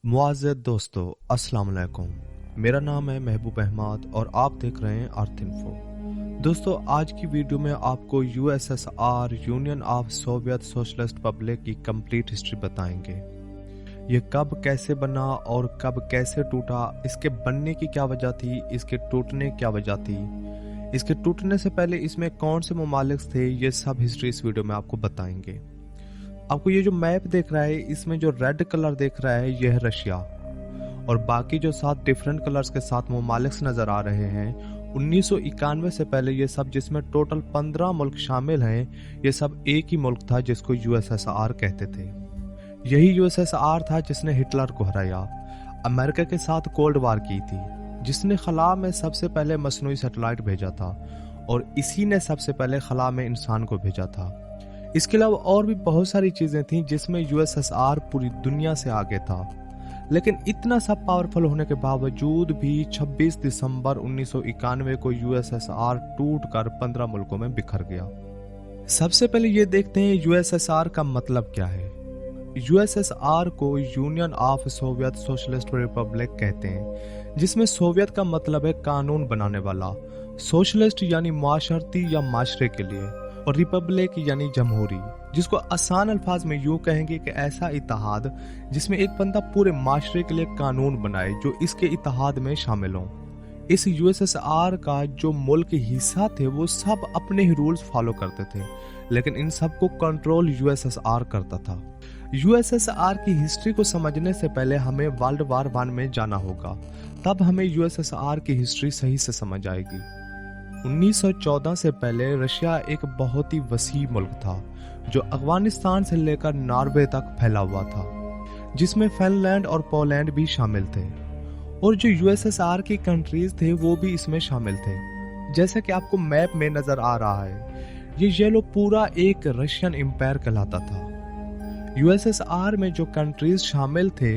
मुआज़्ज़ज़ दोस्तों, अस्सलाम वालेकुम। मेरा नाम है महबूब अहमद और आप देख रहे हैं अर्थ इन्फो। दोस्तों, आज की वीडियो में आपको USSR union of Soviet socialist Republic की कंप्लीट हिस्ट्री बताएंगे। ये कब कैसे बना और कब कैसे टूटा, इसके बनने की क्या वजह थी, इसके टूटने की क्या वजह थी, इसके टूटने से पहले इसमें कौन से ममालिक थे, ये सब हिस्ट्री इस वीडियो में आपको बताएंगे। आपको ये जो मैप देख रहा है, इसमें जो रेड कलर देख रहा है, यह है रशिया, और बाकी जो 7 डिफरेंट कलर्स के साथ ममालिक नजर आ रहे हैं 1991 से पहले ये सब, जिसमें टोटल 15 मुल्क शामिल हैं, ये सब एक ही मुल्क था जिसको यूएसएसआर कहते थे। यही यूएसएसआर था जिसने हिटलर को हराया, अमेरिका के साथ कोल्ड वार की थी, जिसने खला में सबसे पहले मसनूई सैटेलाइट भेजा था, और इसी ने सबसे पहले खला में इंसान को भेजा था। इसके अलावा और भी बहुत सारी चीजें थी जिसमें यूएसएसआर पूरी दुनिया से आगे था। लेकिन इतना सब पावरफुल होने के बावजूद भी 26 दिसंबर 1991 को यूएसएसआर टूटकर 15 मुल्कों में बिखर गया। सबसे पहले ये देखते हैं यूएसएसआर का मतलब क्या है। यूएसएसआर को union of Soviet socialist Republic कहते हैं, जिसमें सोवियत का मतलब है कानून बनाने वाला, सोशलिस्ट यानी माशरती या माशरे के लिए, और रिपब्लिक यानी जमहूरी, जिसको आसान अल्फाज में यूं कहेंगे कि ऐसा इत्तेहाद जिसमें एक बंदा पूरे माशरे के लिए कानून बनाए जो इसके इत्तेहाद में शामिल हों। इस यूएसएसआर का जो मुल्क हिस्सा थे वो सब अपने ही रूल्स फॉलो करते थे, लेकिन इन सब को कंट्रोल यूएसएसआर करता था। यूएसएसआर की हिस्ट्री को समझने से पहले हमें वर्ल्ड वार 1 में जाना होगा, तब हमें यूएसएसआर की हिस्ट्री सही से समझ आएगी। 1914 से पहले रशिया एक बहुत ही वसी मुल्क था जो अफगानिस्तान से लेकर नॉर्वे तक फैला हुआ था, जिसमें फिनलैंड और पोलैंड भी शामिल थे, और जो यूएसएसआर की कंट्रीज थे वो भी इसमें शामिल थे। जैसा कि आपको मैप में नजर आ रहा है, ये येलो पूरा एक रशियन एम्पायर कहलाता था। यूएसएसआर में जो कंट्रीज शामिल थे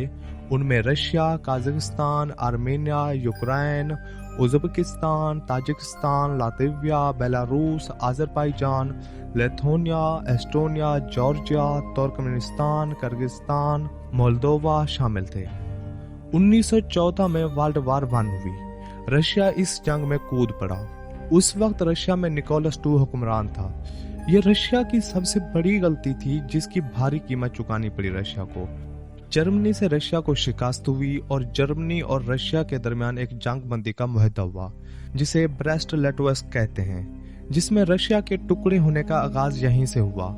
उनमें Russia, Kazakhstan, Armenia, Ukraine, Uzbekistan, Tajikistan, Latvia, Belarus, Azerbaijan, Lithuania, Estonia, Georgia, Turkmenistan, Kyrgyzstan, Moldova शामिल थे। 1914 में वर्ल्ड वार 1 हुई। रशिया इस जंग में कूद पड़ा। उस वक्त रशिया में निकोलस II हुक्मरान था। यह रशिया की सबसे बड़ी गलती थी जिसकी भारी कीमत चुकानी पड़ी रशिया को। जर्मनी से रशिया को शिकस्त हुई और जर्मनी और रशिया के दरमियान एक जंग बंदी का मुआहदा हुआ, जिसे ब्रेस्ट लिटोवस्क कहते हैं, जिसमें रशिया के टुकड़े होने का आगाज यहीं से हुआ।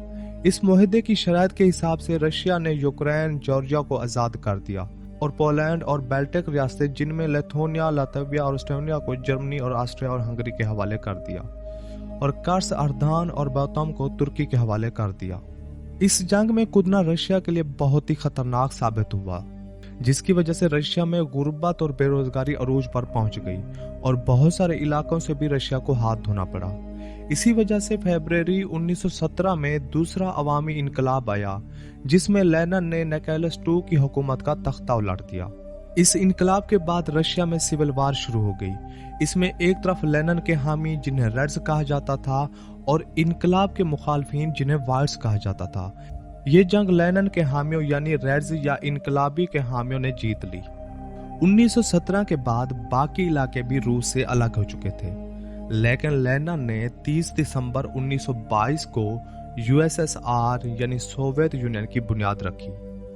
इस मुआहदे की शराइत के हिसाब से रशिया ने यूक्रेन, जॉर्जिया को आजाद कर दिया, और पोलैंड और बाल्टिक रियासतें जिनमें लिथुआनिया, लातविया और एस्टोनिया को जर्मनी और ऑस्ट्रिया और हंगरी के हवाले कर दिया, और कर्स, अर्दान और बातम को तुर्की के हवाले कर दिया। इस जंग में कूदना रशिया के लिए बहुत ही खतरनाक साबित हुआ, जिसकी वजह से रशिया में गुर्बत और बेरोजगारी अरूज पर पहुंच गई, और बहुत सारे इलाकों से भी रशिया को हाथ धोना पड़ा। इसी वजह से फरवरी 1917 में दूसरा अवामी इनकलाब आया, जिसमें लेनिन ने निकोलस II की हुकूमत का तख्ता उलट दिया। इस इनकलाब के बाद रशिया में सिविल वार शुरू हो गई। इसमें एक तरफ लेनिन के हामी जिन्हें रेड्स कहा जाता था, और इनकलाब के मुखालफिन जिन्हें वाइट्स कहा जाता था। ये जंग लेनिन के हामियों यानी रेड्स या इनकलाबी के हामियों ने जीत ली। 1917 के बाद बाकी इलाके भी रूस से अलग हो चुके थे, लेकिन लेनिन ने 30 दिसंबर 1922 को यूएसएसआर यानी सोवियत यूनियन की बुनियाद रखी,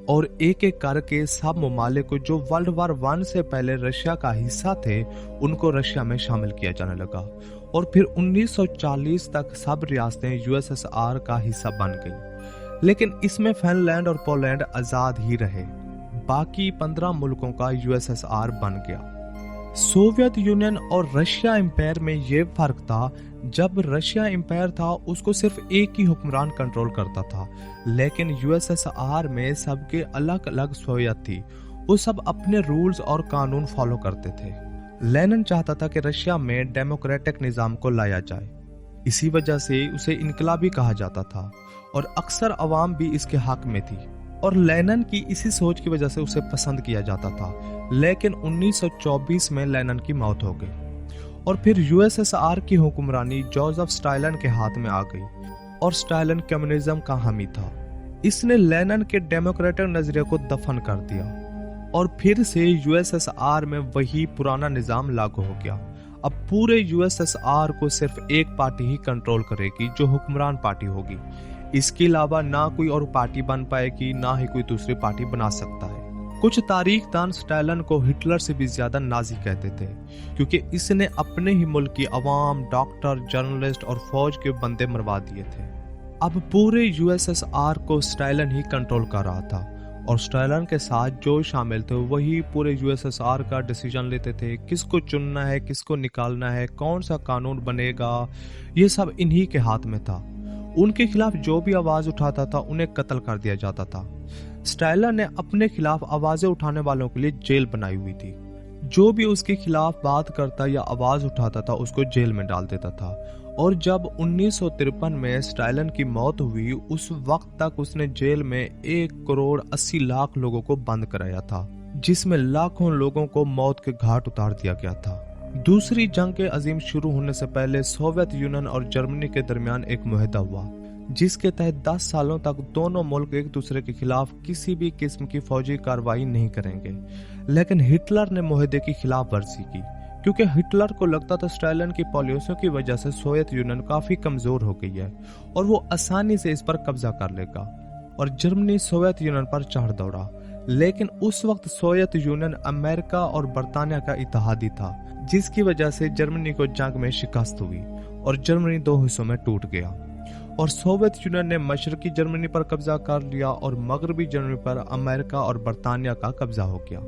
और एक एक करके सब ममालिक को जो वर्ल्ड वार 1 से पहले रशिया का हिस्सा थे उनको रशिया में शामिल किया जाने लगा, और फिर 1940 तक सब रियासतें यूएसएसआर का हिस्सा बन गई। लेकिन इसमें फिनलैंड और पोलैंड आजाद ही रहे। बाकी 15 मुल्कों का यूएसएसआर बन गया। सोवियत यूनियन और रशिया एम्पायर में यह फर्क था, जब रशिया एम्पायर था उसको सिर्फ एक ही हुक्मरान कंट्रोल करता था, लेकिन यूएसएसआर में सबके अलग अलग सोवियत थी, वो सब अपने रूल्स और कानून फॉलो करते थे। लेनिन चाहता था कि रशिया में डेमोक्रेटिक निजाम को लाया जाए, इसी वजह से उसे इनकलाबी कहा जाता था, और अक्सर अवाम भी इसके हक में थी, और लेनिन की इसी सोच की वजह से उसे पसंद किया जाता था। लेकिन 1924 में लेनिन की मौत हो गई, और फिर यूएसएसआर की हुक्मरानी जोसेफ स्टालिन के हाथ में आ गई, और स्टालिन कम्युनिज्म का हामी था। इसने लेनिन के डेमोक्रेटिक नजरिए को दफन कर दिया। और फिर से यूएसएसआर में वही पुराना निजाम लागू हो गया। अब पूरे यूएसएसआर को सिर्फ एक पार्टी ही कंट्रोल करेगी, जो हुक्मरान पार्टी होगी। इसके अलावा ना कोई और पार्टी बन पाएगी, ना ही कोई दूसरी पार्टी बना सकता है। कुछ तारीखदान स्टालिन को हिटलर से भी ज्यादा नाजी कहते थे, क्योंकि इसने अपने ही मुल्क की अवाम, डॉक्टर, जर्नलिस्ट और फौज के बंदे मरवा दिए थे। अब पूरे यूएसएसआर को स्टालिन ही कंट्रोल कर रहा था, और स्टालिन के साथ जो शामिल थे वही पूरे यूएसएसआर का डिसीजन लेते थे। किसको चुनना है, किसको निकालना है, कौन सा कानून बनेगा, ये सब इन्हीं के हाथ में था। उनके खिलाफ जो भी आवाज उठाता था उन्हें कत्ल कर दिया जाता था। स्टालिन ने अपने खिलाफ आवाजें उठाने वालों के लिए जेल बनाई हुई थी। जो भी उसके खिलाफ बात करता या आवाज उठाता था उसको जेल में डाल देता था। और जब 1953 में स्टालिन की मौत हुई, उस वक्त तक उसने जेल में 1,80,00,000 लोगों को बंद कराया था, जिसमें लाखों लोगों को मौत के घाट उतार दिया गया था। दूसरी जंग अजीम शुरू होने से पहले सोवियत यूनियन और जर्मनी के दरमियान एक मुआहदा हुआ, जिसके तहत 10 सालों तक दोनों मुल्क एक दूसरे के खिलाफ किसी भी किस्म की फौजी कार्रवाई नहीं करेंगे। लेकिन हिटलर ने मुआहदे की खिलाफ वर्जी की, क्योंकि हिटलर को लगता था स्टालिन की पॉलिसियों की वजह से सोवियत यूनियन काफी कमजोर हो गई है और वो आसानी से इस पर कब्जा कर लेगा। और जर्मनी सोवियत यूनियन पर चढ़ दौड़ा। लेकिन उस वक्त सोवियत यूनियन अमेरिका और बरतानिया का इत्तेहादी था, जिसकी वजह से जर्मनी को जंग में शिकस्त हुई और जर्मनी 2 हिस्सों में टूट गया। और सोवियत यूनियन ने मशरकी जर्मनी पर कब्जा कर लिया और मगरबी जर्मनी पर अमेरिका और बरतानिया का कब्जा हो गया।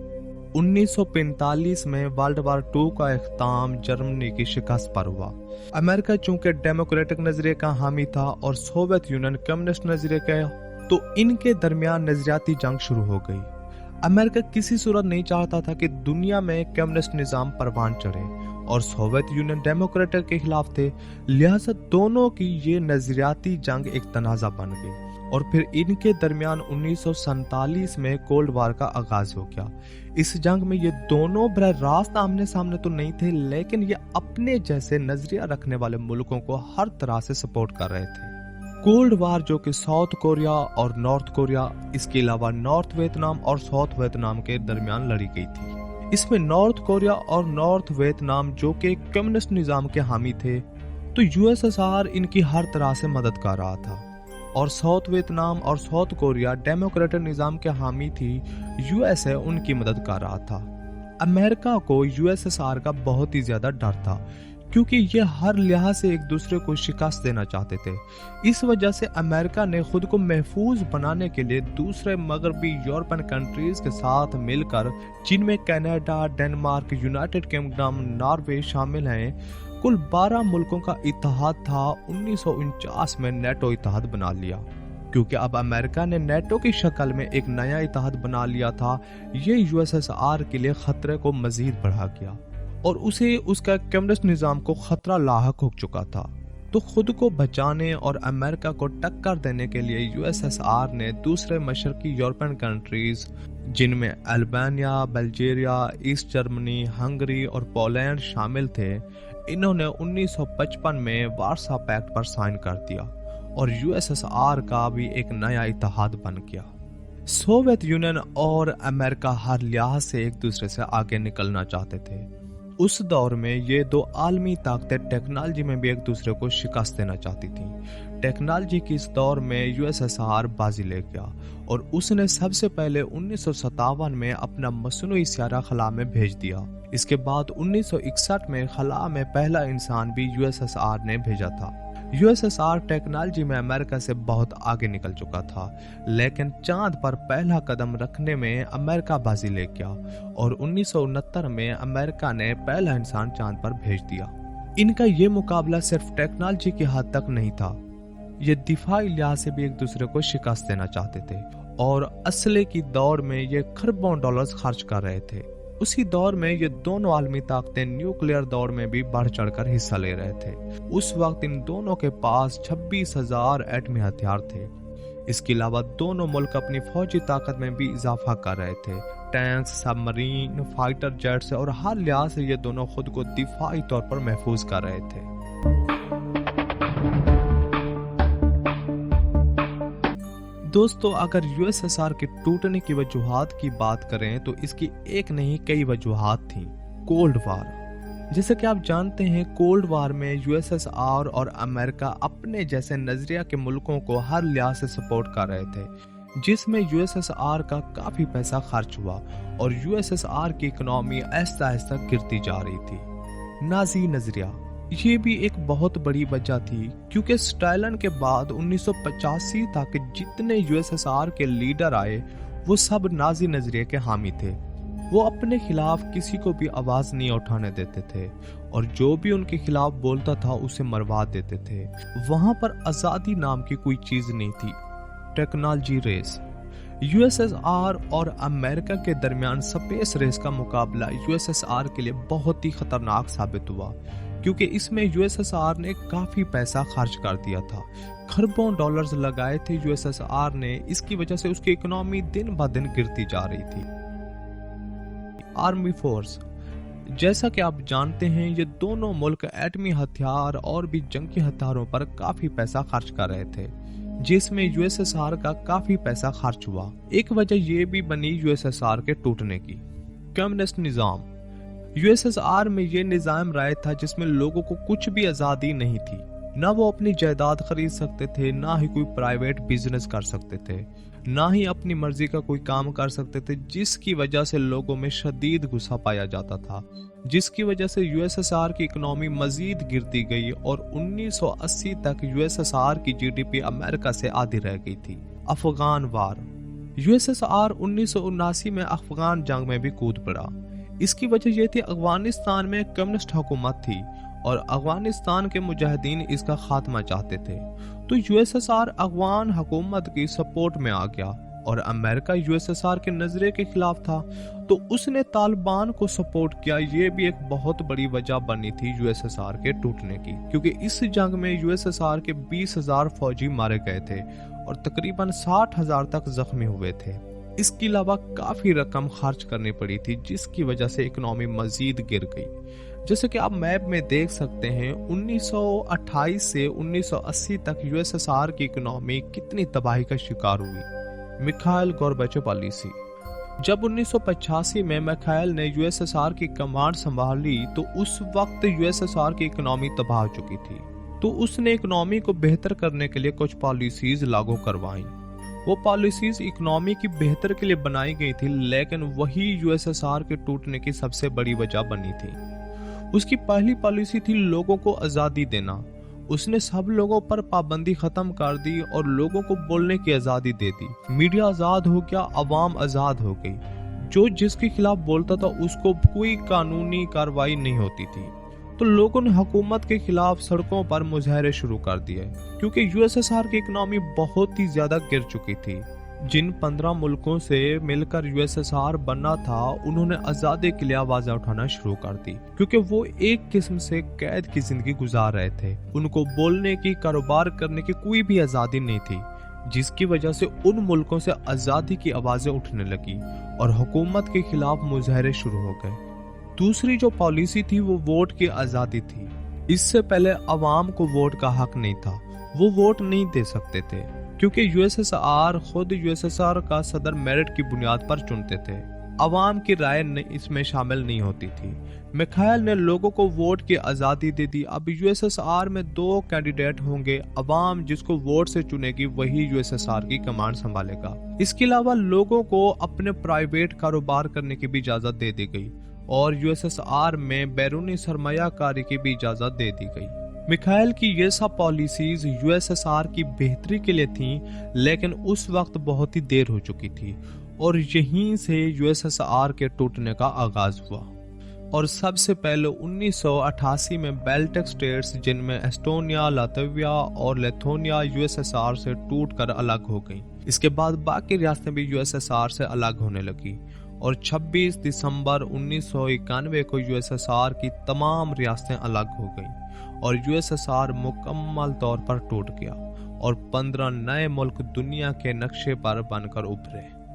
1945 में वर्ल्ड वार 2 का इख्ताम जर्मनी की शिकस्त पर हुआ। अमेरिका चूंकि डेमोक्रेटिक नजरिए का हामी था और सोवियत यूनियन कम्युनिस्ट नजरिए का, तो इनके दरमियान नजरियाती जंग शुरू हो गई। अमेरिका किसी सूरत नहीं चाहता था कि दुनिया में कम्युनिस्ट निजाम परवान चढ़े और सोवियत यूनियन डेमोक्रेटिक के खिलाफ थे, लिहाजा दोनों की ये नजरियाती जंग एक तनाजा बन गई। और फिर इनके दरमियान 1947 में कोल्ड वार का आगाज हो गया। इस जंग में ये दोनों बरह रास्त आमने सामने तो नहीं थे, लेकिन ये अपने जैसे नजरिया रखने वाले मुल्कों को हर तरह से सपोर्ट कर रहे थे। कोल्ड वार जो कि साउथ कोरिया और नॉर्थ कोरिया, इसके अलावा नॉर्थ वियतनाम और साउथ वियतनाम के दरमियान लड़ी गई थी। इसमें नॉर्थ कोरिया और नॉर्थ वियतनाम जो कि कम्युनिस्ट निजाम के हामी थे, तो यूएसएसआर इनकी हर तरह से मदद कर रहा था। और साउथ वियतनाम और साउथ कोरिया डेमोक्रेटिक निजाम के हामी थी, यूएसए उनकी मदद कर रहा था। अमेरिका को यूएसएसआर का बहुत ही ज्यादा डर था, क्योंकि ये हर लिहाज से एक दूसरे को शिकस्त देना चाहते थे। इस वजह से अमेरिका ने खुद को महफूज बनाने के लिए दूसरे मगरबी यूरोपियन कंट्रीज के साथ मिलकर, जिनमें Canada, Denmark, United kingdom, Norway शामिल हैं, कुल 12 मुल्कों का इत्तेहाद था, 1949 में नेटो इत्तेहाद बना लिया। क्योंकि अब अमेरिका ने नेटो की शक्ल में एक नया इत्तेहाद बना लिया था, ये यूएसएसआर के लिए खतरे को मजीद बढ़ा गया और उसे उसका कम्युनिस्ट निजाम को खतरा लाहक हो चुका था। तो खुद को बचाने और अमेरिका को टक्कर देने के लिए यूएसएसआर ने दूसरे मशरकी यूरोपियन कंट्रीज, जिनमें Albania, Bulgaria, east Germany, Hungary और पोलैंड शामिल थे, इन्होंने 1955 में वार्सा पैक्ट पर साइन कर दिया और यूएसएसआर का भी एक नया इत्तेहाद बन गया। सोवियत यूनियन और अमेरिका हर लिहाज से एक दूसरे से आगे निकलना चाहते थे। उस दौर में ये दो आलमी ताकतें टेक्नोलॉजी में भी एक दूसरे को शिकस्त देना चाहती थी। टेक्नोलॉजी की इस दौर में यूएसएसआर बाजी ले गया और उसने सबसे पहले 1957 में अपना मसनूई सियारा खला में भेज दिया। इसके बाद 1961 में खला में पहला इंसान भी यूएसएसआर ने भेजा था। यूएसएसआर टेक्नोलॉजी में अमेरिका से बहुत आगे निकल चुका था, लेकिन चांद पर पहला कदम रखने में अमेरिका बाजी ले गया और 1969 में अमेरिका ने पहला इंसान चांद पर भेज दिया। इनका ये मुकाबला सिर्फ टेक्नोलॉजी की हद तक नहीं था, ये दिफाई लिहाज से भी एक दूसरे को शिकस्त देना चाहते थे और असले की दौड़ में ये खरबों डॉलर्स खर्च कर रहे थे। उसी दौर में ये दोनों आलमी ताकतें न्यूक्लियर दौड़ में भी बढ़ चढ़कर हिस्सा ले रहे थे। उस वक्त इन दोनों के पास 26,000 एटमी हथियार थे। इसके अलावा दोनों मुल्क अपनी फौजी ताकत में भी इजाफा कर रहे थे। टैंक्स, सबमरीन, फाइटर जेट्स और हर लिहाज से ये दोनों खुद को दिफाई तौर पर महफूज कर रहे थे। दोस्तों अगर यूएसएसआर के टूटने की वजूहात की बात करें तो इसकी एक नहीं कई वजूहात थी। कोल्ड वार, जैसे कि आप जानते हैं कोल्ड वार में यूएसएसआर और अमेरिका अपने जैसे नजरिया के मुल्कों को हर लिहाज से सपोर्ट कर रहे थे, जिसमें यूएसएसआर का काफी पैसा खर्च हुआ और यूएसएसआर की इकोनॉमी आहिस्ता आहिस्ता गिरती जा रही थी। नाजी नजरिया, ये भी एक बहुत बड़ी वजह थी क्योंकि स्टालिन के बाद 1985 तक जितने यूएसएसआर के लीडर आए वो सब नाजी नजरिए के हामी थे। वो अपने खिलाफ किसी को भी आवाज नहीं उठाने देते थे और जो भी उनके खिलाफ बोलता था उसे मरवा देते थे। वहां पर आजादी नाम की कोई चीज नहीं थी। टेक्नोलॉजी रेस, यूएसएसआर और अमेरिका के दरमियान स्पेस रेस का मुकाबला यूएसएसआर के लिए बहुत ही खतरनाक साबित हुआ क्योंकि इसमें यूएसएसआर ने काफी पैसा खर्च कर दिया था। खरबों डॉलर्स लगाए थे यूएसएसआर ने, इसकी वजह से उसकी इकोनॉमी दिन ब दिन गिरती जा रही थी। आर्मी फोर्स, जैसा कि आप जानते हैं ये दोनों मुल्क एटमी हथियार और भी जंगी हथियारों पर काफी पैसा खर्च कर रहे थे, जिसमें यूएसएसआर का काफी पैसा खर्च हुआ। एक वजह ये भी बनी यूएसएसआर के टूटने की। कम्युनिस्ट निजाम, यूएसएसआर में ये निजाम राय था जिसमें लोगों को कुछ भी आजादी नहीं थी, ना वो अपनी जायदाद खरीद सकते थे, ना ही कोई प्राइवेट बिजनेस कर सकते थे, ना ही अपनी मर्जी का कोई काम कर सकते थे, जिसकी वजह से लोगों में शदीद गुस्सा पाया जाता था, जिसकी वजह से यूएसएसआर की इकोनॉमी मजीद गिरती गई और 1980 तक यूएसएसआर की जीडीपी अमेरिका से आधी रह गई थी। अफगान वार, यूएसएसआर 1979 में अफगान जंग में भी कूद पड़ा। इसकी वजह यह थी अफगानिस्तान में कम्युनिस्ट हुकूमत थी और अफगानिस्तान के मुजाहिदीन इसका खात्मा चाहते थे, तो यूएसएसआर अफगान हुकूमत की सपोर्ट में आ गया और अमेरिका यूएसएसआर के नजरिए के खिलाफ था तो उसने तालिबान को सपोर्ट किया। ये भी एक बहुत बड़ी वजह बनी थी यूएसएसआर के टूटने की, क्योंकि इस जंग में यूएसएसआर के 20,000 फौजी मारे गए थे और तकरीबन 60,000 तक जख्मी हुए थे। इसके अलावा काफी रकम खर्च करनी पड़ी थी, जिसकी वजह से इकोनॉमी मजीद गिर गई। जैसे कि आप मैप में देख सकते हैं 1928 से 1980 तक यूएसएसआर की इकोनॉमी कितनी तबाही का शिकार हुई। मिखाइल गोर्बाचोव पॉलिसी, जब 1985 में मिखाइल ने यूएसएसआर की कमांड संभाली तो उस वक्त यूएसएसआर की इकोनॉमी तबाह हो चुकी थी, तो उसने इकोनॉमी को बेहतर करने के लिए कुछ पॉलिसीज लागू करवाई। वो पॉलिसीज इकोनॉमी की बेहतर के लिए बनाई गई थी, लेकिन वही यूएसएसआर के टूटने की सबसे बड़ी वजह बनी थी। उसकी पहली पॉलिसी थी लोगों को आजादी देना। उसने सब लोगों पर पाबंदी खत्म कर दी और लोगों को बोलने की आजादी दे दी। मीडिया आजाद हो गया, अवाम आजाद हो गई। जो जिसके खिलाफ बोलता था उसको कोई कानूनी कार्रवाई नहीं होती थी, तो लोगों ने हुकूमत के खिलाफ सड़कों पर मुजाहरे शुरू कर दिए क्योंकि यूएसएसआर की इकोनॉमी बहुत ही ज्यादा गिर चुकी थी। जिन 15 मुल्कों से मिलकर यूएसएसआर बना था उन्होंने आजादी के लिए आवाज उठाना शुरू कर दी क्योंकि वो एक किस्म से कैद की जिंदगी गुजार रहे थे। उनको बोलने की, कारोबार करने की कोई भी आजादी नहीं थी, जिसकी वजह से उन मुल्कों से आजादी की आवाजें उठने लगी और हुकूमत के खिलाफ मुजाहरे शुरू हो गए। दूसरी जो पॉलिसी थी वो वोट की आजादी थी। इससे पहले अवाम को वोट का हक नहीं था, वो वोट नहीं दे सकते थे क्योंकि यूएसएसआर खुद यूएसएसआर का सदर मेरिट की बुनियाद पर चुनते थे। अवाम की राय इसमें शामिल नहीं होती थी। मिखाइल ने लोगों को वोट की आजादी दे दी। अब यूएसएसआर में 2 कैंडिडेट होंगे, अवाम जिसको वोट से चुनेगी वही यूएसएसआर की कमांड संभालेगा। इसके अलावा लोगों को अपने प्राइवेट कारोबार करने की भी इजाजत दे दी गई और यूएसएसआर में बैरूनी सरमायाकारी की भी इजाजत दे दी गई। मिखाइल की ये सब पॉलिसीज यूएसएसआर की बेहतरी के लिए थीं, लेकिन उस वक्त बहुत ही देर हो चुकी थी और यहीं से यूएसएसआर के टूटने का आगाज हुआ। और सबसे पहले 1988 में बाल्टिक स्टेट्स जिनमें एस्टोनिया, लातविया और लिथुआनिया यूएसएसआर से टूटकर अलग हो गईं। इसके बाद बाकी रियासतें भी यूएसएसआर से अलग होने लगी और 26 दिसंबर 1991 को यूएसएसआर की तमाम रियासतें अलग हो गईं और यूएसएसआर मुकम्मल तौर पर टूट गया और 15 नए मुल्क दुनिया के नक्शे पर बनकर उभरे।